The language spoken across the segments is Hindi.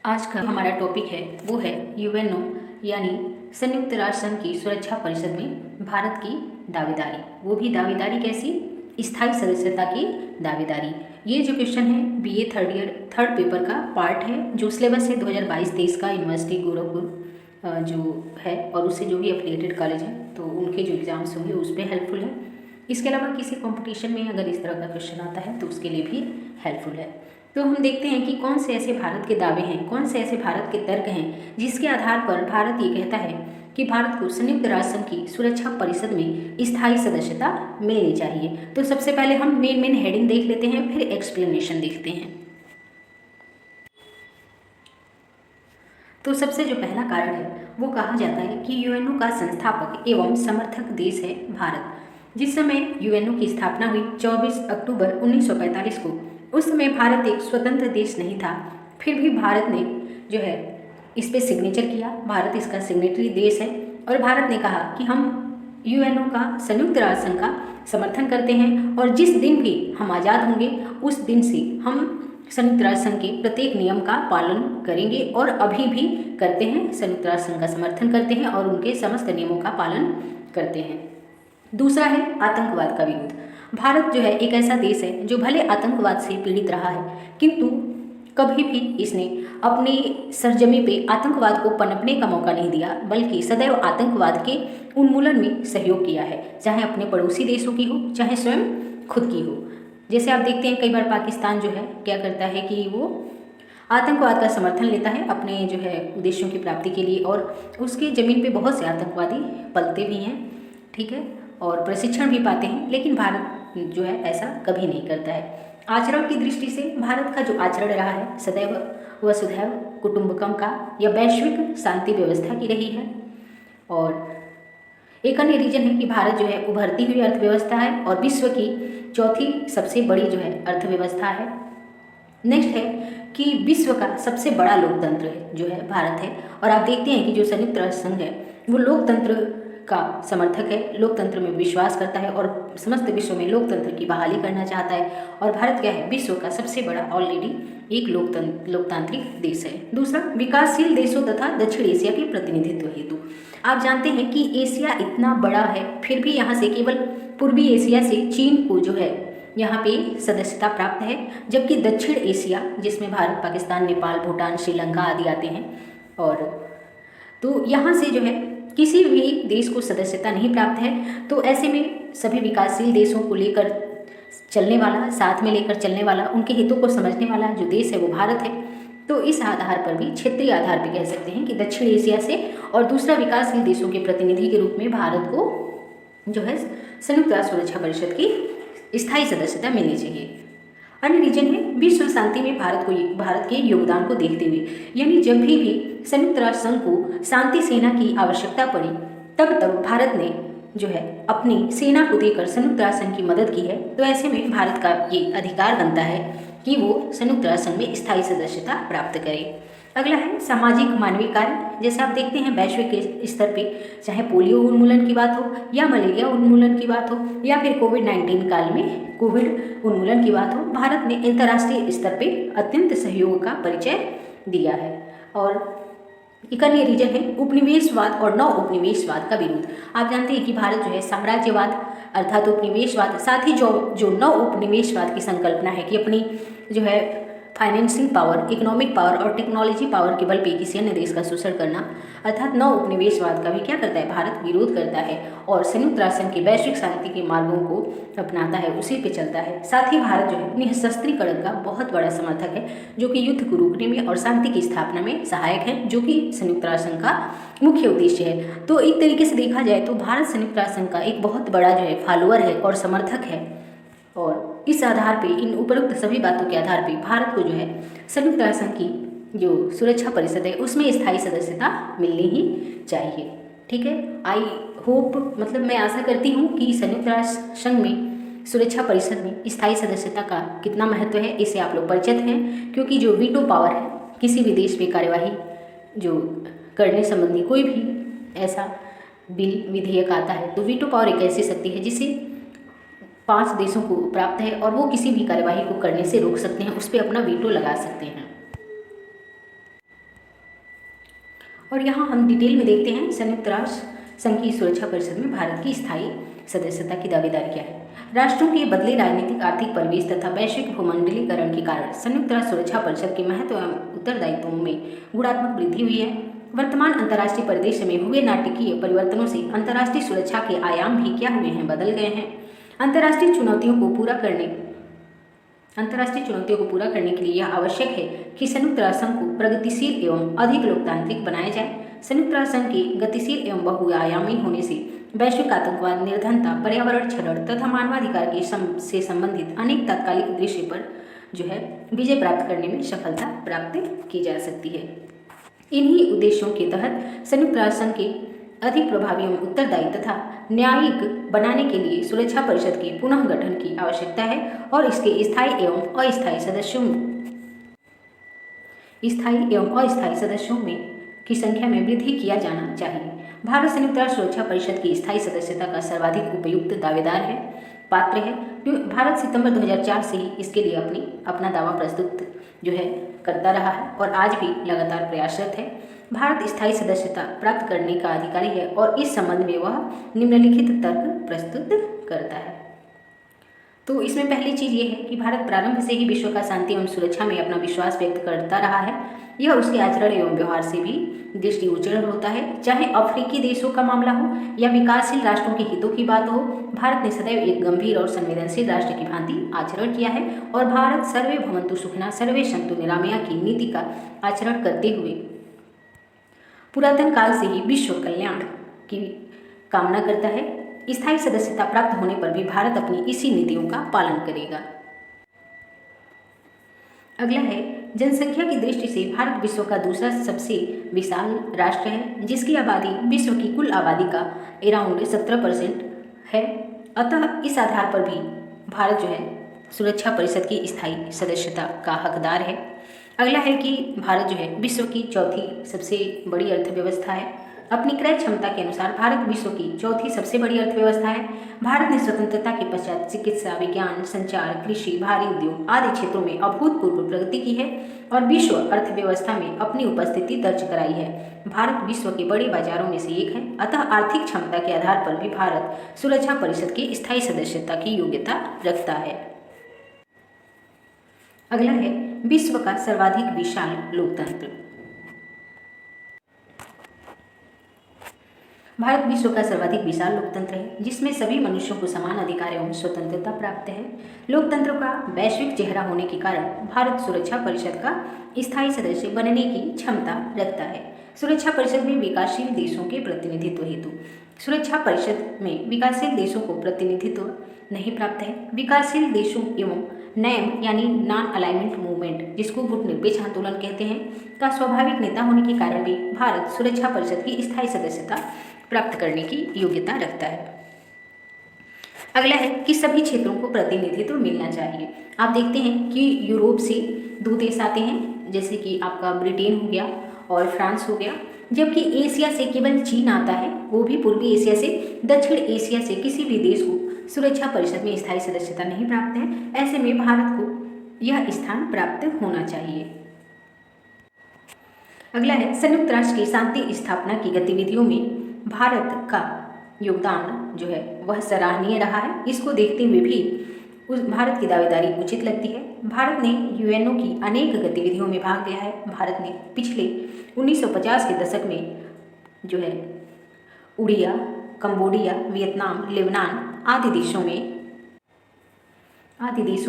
आज का हमारा टॉपिक है वो है यूएनओ यानी संयुक्त राष्ट्र संघ की सुरक्षा परिषद में भारत की दावेदारी। वो भी दावेदारी कैसी? स्थायी सदस्यता की दावेदारी। ये जो क्वेश्चन है बीए थर्ड पेपर का पार्ट है, जो सिलेबस है 2022-23 का यूनिवर्सिटी गोरखपुर जो है और उससे जो भी एफिलिएटेड कॉलेज हैं तो उनके जो एग्ज़ाम्स होंगे उस पर हेल्पफुल है। इसके अलावा किसी कंपटीशन में अगर इस तरह का क्वेश्चन आता है तो उसके लिए भी हेल्पफुल है। तो हम देखते हैं कि कौन से ऐसे भारत के दावे हैं, कौन से ऐसे भारत के तर्क हैं जिसके आधार पर भारत ये कहता है कि भारत को संयुक्त राष्ट्र संघ की सुरक्षा परिषद में स्थायी सदस्यता मिलनी चाहिए। तो सबसे पहले हम मेन हेडिंग देख लेते हैं, फिर एक्सप्लेनेशन देखते हैं। तो सबसे जो पहला कारण है वो कहा जाता है कि यूएनओ का संस्थापक एवं समर्थक देश है भारत। जिस समय यूएनओ की स्थापना हुई 24 अक्टूबर 1945 को, उस समय भारत एक स्वतंत्र देश नहीं था। फिर भी भारत ने जो है इस पे सिग्नेचर किया। भारत इसका सिग्नेटरी देश है और भारत ने कहा कि हम यूएनओ का संयुक्त राष्ट्र संघ का समर्थन करते हैं और जिस दिन भी हम आज़ाद होंगे उस दिन से हम संयुक्त राष्ट्र संघ के प्रत्येक नियम का पालन करेंगे और अभी भी करते हैं। संयुक्त राष्ट्र संघ का समर्थन करते हैं और उनके समस्त नियमों का पालन करते हैं। दूसरा है आतंकवाद का विरोध। भारत जो है एक ऐसा देश है जो भले आतंकवाद से पीड़ित रहा है, किंतु कभी भी इसने अपनी सरजमी पे आतंकवाद को पनपने का मौका नहीं दिया, बल्कि सदैव आतंकवाद के उन्मूलन में सहयोग किया है, चाहे अपने पड़ोसी देशों की हो चाहे स्वयं खुद की हो। जैसे आप देखते हैं कई बार पाकिस्तान जो है क्या करता है कि वो आतंकवाद का समर्थन लेता है अपने जो है उद्देश्यों की प्राप्ति के लिए, और उसकी ज़मीन पे बहुत से आतंकवादी पलते भी हैं, ठीक है, और प्रशिक्षण भी पाते हैं। लेकिन भारत जो है ऐसा कभी नहीं करता है। आचरण की दृष्टि से भारत का जो आचरण रहा है सदैव वसुधैव कुटुंबकम का या वैश्विक शांति व्यवस्था की रही है। और एक अन्य रीजन है कि भारत जो है उभरती हुई अर्थव्यवस्था है और विश्व की चौथी सबसे बड़ी जो है अर्थव्यवस्था है। नेक्स्ट है कि विश्व का सबसे बड़ा लोकतंत्र जो है भारत है। और आप देखते हैं कि जो संयुक्त राष्ट्र संघ है वो लोकतंत्र का समर्थक है, लोकतंत्र में विश्वास करता है और समस्त विश्व में लोकतंत्र की बहाली करना चाहता है। और भारत क्या है, विश्व का सबसे बड़ा ऑलरेडी एक लोकतांत्रिक देश है। दूसरा, विकासशील देशों तथा दक्षिण एशिया के प्रतिनिधित्व हेतु। आप जानते हैं कि एशिया इतना बड़ा है, फिर भी यहाँ से केवल पूर्वी एशिया से चीन को जो है यहाँ पे सदस्यता प्राप्त है, जबकि दक्षिण एशिया जिसमें भारत, पाकिस्तान, नेपाल, भूटान, श्रीलंका आदि आते हैं, और तो यहाँ से जो है किसी भी देश को सदस्यता नहीं प्राप्त है। तो ऐसे में सभी विकासशील देशों को लेकर चलने वाला, साथ में लेकर चलने वाला, उनके हितों को समझने वाला जो देश है वो भारत है। तो इस आधार पर भी, क्षेत्रीय आधार पर कह सकते हैं कि दक्षिण एशिया से और दूसरा विकासशील देशों के प्रतिनिधि के रूप में भारत को जो है संयुक्त राष्ट्र सुरक्षा परिषद की स्थायी सदस्यता मिलनी चाहिए। अन्य रीजन है विश्व शांति में भारत के योगदान को देखते हुए, यानी जब भी संयुक्त राष्ट्र संघ को शांति सेना की आवश्यकता पड़ी तब भारत ने जो है अपनी सेना को देकर संयुक्त राष्ट्र संघ की मदद की है। तो ऐसे में भारत का ये अधिकार बनता है कि वो संयुक्त राष्ट्र संघ में स्थायी सदस्यता प्राप्त करे। अगला है सामाजिक मानवीय कार्य। जैसे आप देखते हैं वैश्विक स्तर पे चाहे पोलियो उन्मूलन की बात हो या मलेरिया उन्मूलन की बात हो या फिर कोविड-19 काल में कोविड उन्मूलन की बात हो, भारत ने अंतर्राष्ट्रीय स्तर पे अत्यंत सहयोग का परिचय दिया है। और एक अन्य रीजन है उपनिवेशवाद और नव उपनिवेशवाद का विरोध। आप जानते हैं कि भारत जो है साम्राज्यवाद अर्थात उपनिवेशवाद, साथ ही जो नव उपनिवेशवाद की संकल्पना है कि अपनी जो है फाइनेंसिंग पावर, इकोनॉमिक पावर और टेक्नोलॉजी पावर के बल पे किसी अन्य देश का शोषण करना, अर्थात नव उपनिवेशवाद का भी क्या करता है, भारत विरोध करता है और संयुक्त राष्ट्र संघ की वैश्विक शांति के मार्गों को अपनाता है, उसी पे चलता है। साथ ही भारत जो है निःशस्त्रीकरण का बहुत बड़ा समर्थक है, जो कि युद्ध को रोकने में और शांति की स्थापना में सहायक है, जो कि संयुक्त राष्ट्र संघ का मुख्य उद्देश्य है। तो एक तरीके से देखा जाए तो भारत संयुक्त राष्ट्र संघ का एक बहुत बड़ा जो है फॉलोअर है और समर्थक है। और इस आधार पे, इन उपरोक्त सभी बातों के आधार पे भारत को जो है संयुक्त राष्ट्र संघ की जो सुरक्षा परिषद है उसमें स्थायी सदस्यता मिलनी ही चाहिए। ठीक है, आई होप, मतलब मैं आशा करती हूँ कि संयुक्त राष्ट्र संघ में सुरक्षा परिषद में स्थायी सदस्यता का कितना महत्व है इसे आप लोग परिचित हैं, क्योंकि जो वीटो पावर है किसी भी देश पे कार्यवाही जो करने संबंधी कोई भी ऐसा बिल विधेयक आता है तो वीटो पावर एक ऐसी शक्ति है जिसे 5 देशों को प्राप्त है और वो किसी भी कार्यवाही को करने से रोक सकते हैं, उस पर अपना वीटो लगा सकते हैं। और यहाँ हम डिटेल में देखते हैं संयुक्त राष्ट्र संघ की सुरक्षा परिषद में भारत की स्थायी सदस्यता की दावेदारी क्या है। राष्ट्रों के बदले राजनीतिक आर्थिक परिवेश तथा वैश्विक भूमंडलीकरण के कारण संयुक्त राष्ट्र सुरक्षा परिषद के महत्व एवं उत्तरदायित्वों में गुणात्मक वृद्धि हुई है। वर्तमान अंतर्राष्ट्रीय परिदृश्य में हुए नाटकीय परिवर्तनों से अंतर्राष्ट्रीय सुरक्षा के आयाम भी क्या हुए हैं, बदल गए हैं। अंतर्राष्ट्रीय चुनौतियों को पूरा करने के लिए यह आवश्यक है कि संयुक्त राष्ट्र संघ को प्रगतिशील एवं अधिक लोकतांत्रिक बनाया जाए। संयुक्त राष्ट्र संघ के गतिशील एवं बहुआयामी होने से वैश्विक आतंकवाद, निर्धनता, पर्यावरण क्षरण तथा मानवाधिकार के से संबंधित अनेक तात्कालिक दृश्य पर विजय प्राप्त करने में सफलता प्राप्त की जा सकती है। इन्हीं उद्देश्यों के तहत संयुक्त राष्ट्र संघ के अधिक प्रभावी एवं उत्तरदायी तथा न्यायिक बनाने के लिए सुरक्षा परिषद के पुनः गठन की आवश्यकता है और इसके स्थायी एवं अस्थायी सदस्यों की संख्या में वृद्धि किया जाना चाहिए। भारत संयुक्त राष्ट्र सुरक्षा परिषद की स्थायी सदस्यता का सर्वाधिक उपयुक्त दावेदार है, पात्र है। भारत सितंबर 2004 से ही इसके लिए अपना दावा प्रस्तुत करता रहा है और आज भी लगातार प्रयासरत है। भारत स्थायी सदस्यता प्राप्त करने का अधिकारी है और इस संबंध में वह निम्नलिखित तर्क प्रस्तुत करता है। तो इसमें पहली चीज़ ये है कि भारत प्रारंभ से ही विश्व का शांति एवं सुरक्षा में अपना विश्वास व्यक्त करता रहा है। यह उसके आचरण एवं व्यवहार से भी दृष्टिगोचर होता है। चाहे अफ्रीकी देशों का मामला हो या विकासशील राष्ट्रों के हितों की बात हो, भारत ने सदैव एक गंभीर और संवेदनशील राष्ट्र की भांति आचरण किया है और भारत सर्वे भवन्तु सुखिनः सर्वे सन्तु निरामया की नीति का आचरण करते हुए पुरातन काल से ही विश्व कल्याण की कामना करता है। स्थायी सदस्यता प्राप्त होने पर भी भारत अपनी इसी नीतियों का पालन करेगा। अगला है, जनसंख्या की दृष्टि से भारत विश्व का दूसरा सबसे विशाल राष्ट्र है, जिसकी आबादी विश्व की कुल आबादी का अराउंड 17% है। अतः इस आधार पर भी भारत सुरक्षा परिषद की स्थायी सदस्यता का हकदार है। अगला है कि भारत विश्व की चौथी सबसे बड़ी अर्थव्यवस्था है। अपनी क्रय क्षमता के अनुसार भारत विश्व की चौथी सबसे बड़ी अर्थव्यवस्था है। भारत ने स्वतंत्रता के पश्चात चिकित्सा, विज्ञान, संचार, कृषि, भारी उद्योग आदि क्षेत्रों में अभूतपूर्व प्रगति की है और विश्व अर्थव्यवस्था में अपनी उपस्थिति दर्ज कराई है। भारत विश्व के बड़े बाजारों में से एक है। अतः आर्थिक क्षमता के आधार पर भी भारत सुरक्षा परिषद की स्थायी सदस्यता की योग्यता रखता है। अगला है, विश्व का सर्वाधिक विशाल लोकतंत्र। भारत विश्व का सर्वाधिक विशाल लोकतंत्र है, जिसमें सभी मनुष्यों को समान अधिकार एवं स्वतंत्रता प्राप्त है। लोकतंत्र का वैश्विक चेहरा होने के कारण भारत सुरक्षा परिषद का स्थायी सदस्य बनने की क्षमता रखता है। सुरक्षा परिषद में विकासशील देशों के प्रतिनिधित्व हेतु सुरक्षा परिषद में विकासशील देशों को प्रतिनिधित्व नहीं प्राप्त है। विकासशील देशों एवं नैम यानी नॉन अलाइनमेंट मूवमेंट, जिसको गुटनिरपेक्ष आंदोलन कहते हैं, का स्वाभाविक नेता होने के कारण भी भारत सुरक्षा परिषद की स्थायी सदस्यता प्राप्त करने की योग्यता रखता है। अगला है कि सभी क्षेत्रों को प्रतिनिधित्व मिलना चाहिए। आप देखते हैं कि यूरोप से 2 देश आते हैं, जैसे कि आपका ब्रिटेन हो गया और फ्रांस हो गया, जबकि एशिया से केवल चीन आता है, वो भी पूर्वी एशिया से। दक्षिण एशिया से किसी भी देश को सुरक्षा परिषद में स्थायी सदस्यता नहीं प्राप्त है। ऐसे में भारत को यह स्थान प्राप्त होना चाहिए। अगला है, संयुक्त राष्ट्र की शांति स्थापना की गतिविधियों में भारत का योगदान वह सराहनीय रहा है। इसको देखते हुए भी भारत की दावेदारी उचित लगती है। भारत ने यूएनओ की अनेक गतिविधियों में भाग लिया है। भारत ने पिछले 1950 के दशक में उड़िया, कंबोडिया, वियतनाम, लेबनान आदि देशों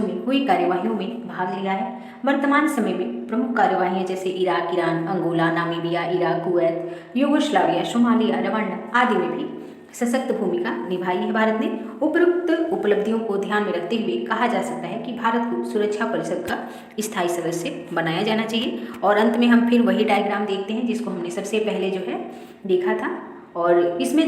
में हुई कार्यवाहियों में भाग लिया है। वर्तमान समय में प्रमुख कार्यवाहियां जैसे Iraq, Iran, Angola, Namibia, Iraq, Kuwait, Yugoslavia, Somalia, Rwanda आदि में भी सशक्त भूमिका निभाई है। भारत ने उपरोक्त उपलब्धियों को ध्यान में रखते हुए कहा जा सकता है कि भारत को सुरक्षा परिषद का स्थायी सदस्य बनाया जाना चाहिए। और अंत में हम फिर वही डायग्राम देखते हैं जिसको हमने सबसे पहले देखा था। और इसमें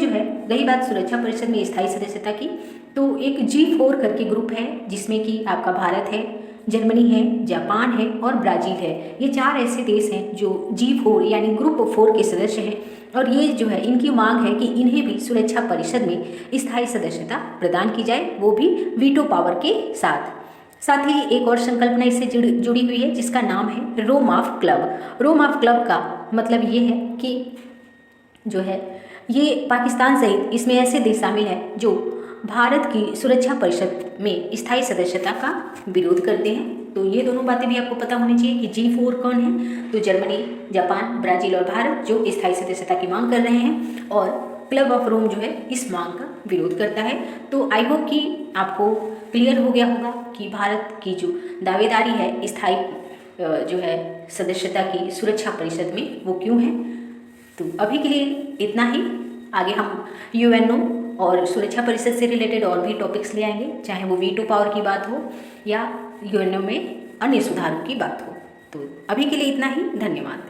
रही बात सुरक्षा परिषद में स्थायी सदस्यता की, तो एक G4 करके ग्रुप है, जिसमें कि आपका भारत है, जर्मनी है, जापान है और ब्राज़ील है। ये 4 ऐसे देश हैं जो G4 यानी ग्रुप 4 के सदस्य हैं और ये इनकी मांग है कि इन्हें भी सुरक्षा परिषद में स्थायी सदस्यता प्रदान की जाए, वो भी वीटो पावर के साथ ही एक और संकल्पना इससे जुड़ी हुई है जिसका नाम है Rome of club. Rome of club का मतलब ये है कि जो है ये पाकिस्तान सहित इसमें ऐसे देश शामिल हैं जो भारत की सुरक्षा परिषद में स्थायी सदस्यता का विरोध करते हैं। तो ये दोनों बातें भी आपको पता होनी चाहिए कि G4 कौन है। तो जर्मनी, जापान, ब्राज़ील और भारत जो स्थायी सदस्यता की मांग कर रहे हैं और क्लब ऑफ रोम जो है इस मांग का विरोध करता है। तो आई होप कि आपको क्लियर हो गया होगा कि भारत की जो दावेदारी है स्थायी जो है सदस्यता की सुरक्षा परिषद में वो क्यों है। तो अभी के लिए इतना ही। आगे हम यूएनओ और सुरक्षा परिषद से रिलेटेड और भी टॉपिक्स ले आएंगे, चाहे वो वीटो पावर की बात हो या यूएनओ में अन्य सुधारों की बात हो। तो अभी के लिए इतना ही। धन्यवाद।